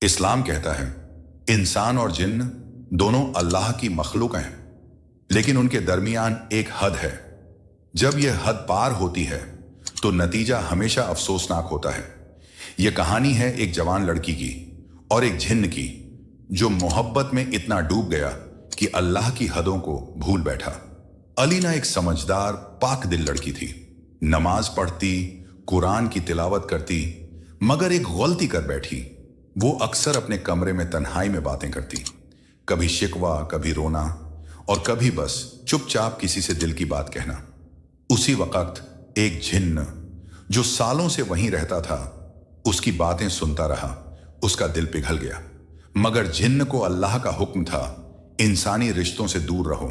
اسلام کہتا ہے انسان اور جن دونوں اللہ کی مخلوق ہیں، لیکن ان کے درمیان ایک حد ہے۔ جب یہ حد پار ہوتی ہے تو نتیجہ ہمیشہ افسوسناک ہوتا ہے۔ یہ کہانی ہے ایک جوان لڑکی کی اور ایک جن کی جو محبت میں اتنا ڈوب گیا کہ اللہ کی حدوں کو بھول بیٹھا۔ الینا ایک سمجھدار پاک دل لڑکی تھی، نماز پڑھتی، قرآن کی تلاوت کرتی، مگر ایک غلطی کر بیٹھی۔ وہ اکثر اپنے کمرے میں تنہائی میں باتیں کرتی، کبھی شکوہ، کبھی رونا، اور کبھی بس چپ چاپ کسی سے دل کی بات کہنا۔ اسی وقت ایک جن جو سالوں سے وہیں رہتا تھا اس کی باتیں سنتا رہا۔ اس کا دل پگھل گیا، مگر جن کو اللہ کا حکم تھا انسانی رشتوں سے دور رہو،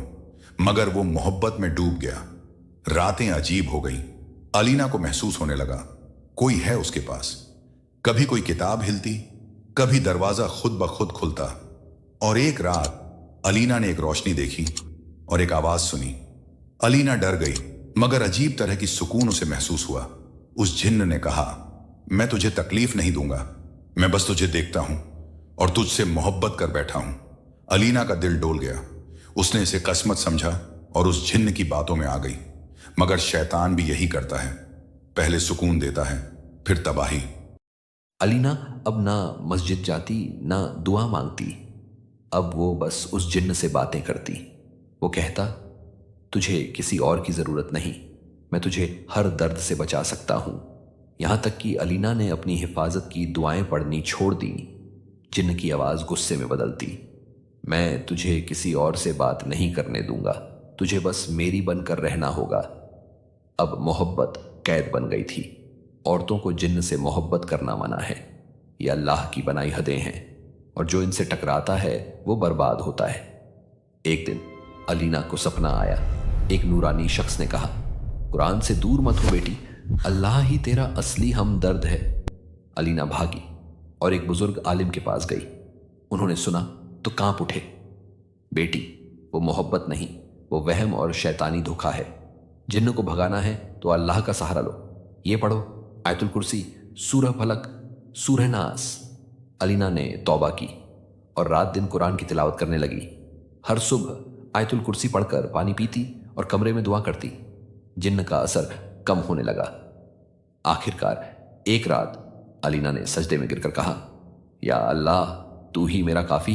مگر وہ محبت میں ڈوب گیا۔ راتیں عجیب ہو گئیں۔ الینا کو محسوس ہونے لگا کوئی ہے اس کے پاس۔ کبھی کوئی کتاب ہلتی، کبھی دروازہ خود بخود کھلتا، اور ایک رات الینا نے ایک روشنی دیکھی اور ایک آواز سنی۔ الینا ڈر گئی، مگر عجیب طرح کی سکون اسے محسوس ہوا۔ اس جن نے کہا، میں تجھے تکلیف نہیں دوں گا، میں بس تجھے دیکھتا ہوں اور تجھ سے محبت کر بیٹھا ہوں۔ الینا کا دل ڈول گیا۔ اس نے اسے قسمت سمجھا اور اس جن کی باتوں میں آ گئی۔ مگر شیطان بھی یہی کرتا ہے، پہلے سکون دیتا ہے پھر تباہی۔ الینا اب نہ مسجد جاتی نہ دعا مانگتی۔ اب وہ بس اس جن سے باتیں کرتی۔ وہ کہتا، تجھے کسی اور کی ضرورت نہیں، میں تجھے ہر درد سے بچا سکتا ہوں۔ یہاں تک کہ الینا نے اپنی حفاظت کی دعائیں پڑھنی چھوڑ دیں۔ جن کی آواز غصے میں بدلتی، میں تجھے کسی اور سے بات نہیں کرنے دوں گا، تجھے بس میری بن کر رہنا ہوگا۔ اب محبت قید بن گئی تھی۔ عورتوں کو جن سے محبت کرنا منع ہے، یہ اللہ کی بنائی حدیں ہیں، اور جو ان سے ٹکراتا ہے وہ برباد ہوتا ہے۔ ایک دن الینا کو سپنا آیا۔ ایک نورانی شخص نے کہا، قرآن سے دور مت ہو بیٹی، اللہ ہی تیرا اصلی ہمدرد ہے۔ الینا بھاگی اور ایک بزرگ عالم کے پاس گئی۔ انہوں نے سنا تو کانپ اٹھے، بیٹی وہ محبت نہیں، وہ وہم اور شیطانی دھوکا ہے۔ جن کو بھگانا ہے تو اللہ کا سہارا لو، یہ پڑھو آیت الکرسی، سورہ فلق، سورہ ناس۔ الینا نے توبہ کی اور رات دن قرآن کی تلاوت کرنے لگی۔ ہر صبح آیت الکرسی پڑھ کر پانی پیتی اور کمرے میں دعا کرتی۔ جن کا اثر کم ہونے لگا۔ آخرکار ایک رات الینا نے سجدے میں گر کر کہا، یا اللہ تو ہی میرا کافی